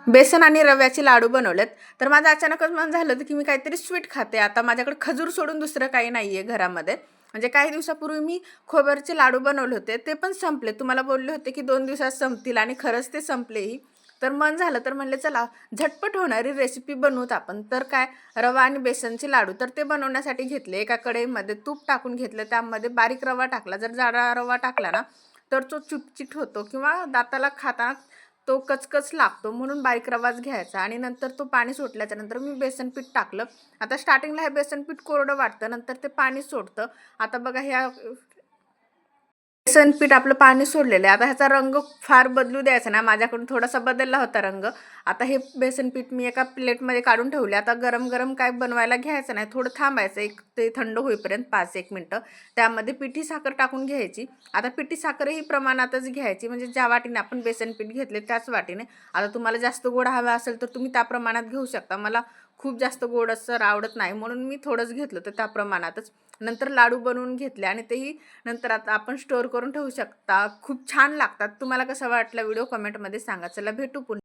बेसन आणि रव्याचे लाडू बनवलेत. तर माझं अचानकच मन झालं होतं की मी काहीतरी स्वीट खाते. आता माझ्याकडे खजूर सोडून दुसरं काही नाही आहे घरामध्ये. म्हणजे काही दिवसापूर्वी मी खोबऱ्याचे लाडू बनवले होते, ते पण संपले. तुम्हाला बोलले होते की 2 दिवसात संपतील आणि खरंच ते संपलेही. तर मन झालं तर म्हणले चला झटपट होणारी रेसिपी बनवूत आपण. तर काय, रवा आणि बेसनचे लाडू. तर ते बनवण्यासाठी घेतले. एका कढईमध्ये तूप टाकून घेतलं, त्यामध्ये बारीक रवा टाकला. जर जाडा रवा टाकला ना तर तो चिटचिट होतो किंवा दाताला खाताना तो कचकच लागतो, म्हणून बारीक रवाच घ्यायचा. आणि नंतर तो पाणी सुटल्याच्या नंतर मी बेसन पीठ टाकलं. आता स्टार्टिंगला हे बेसन पीठ कोरडं वाटतं, नंतर ते पाणी सोडतं. आता बघा ह्या बेसन पीठ आपलं पाणी सोडलेलं आहे. आता ह्याचा रंग फार बदलू द्यायचा नाही. माझ्याकडून थोडासा बदलला होता रंग. आता हे बेसन पीठ मी एका प्लेटमध्ये काढून ठेवले. आता गरम गरम काय बनवायला घ्यायचं नाही, थोडं थांबायचं एक ते थंड होईपर्यंत 5-1 मिनटं. त्यामध्ये पिठी साखर टाकून घ्यायची. आता पिठी साखरही प्रमाणातच घ्यायची, म्हणजे ज्या वाटीने आपण बेसन पीठ घेतले त्याच वाटीने. आता तुम्हाला जास्त गोड हवा असेल तर तुम्ही त्या प्रमाणात घेऊ शकता. मला खूप जास्त गोड असं आवडत नाही, म्हणून मी थोडंच घेतलं तर त्या प्रमाणातच. नंतर लाडू बनवून घेतले आणि तेही नंतर आता आपण स्टोअर करून ठेवू शकता. खूप छान लागतात. तुम्हाला कसा वाटला व्हिडिओ कमेंटमध्ये सांगा. चला भेटू पुन्हा.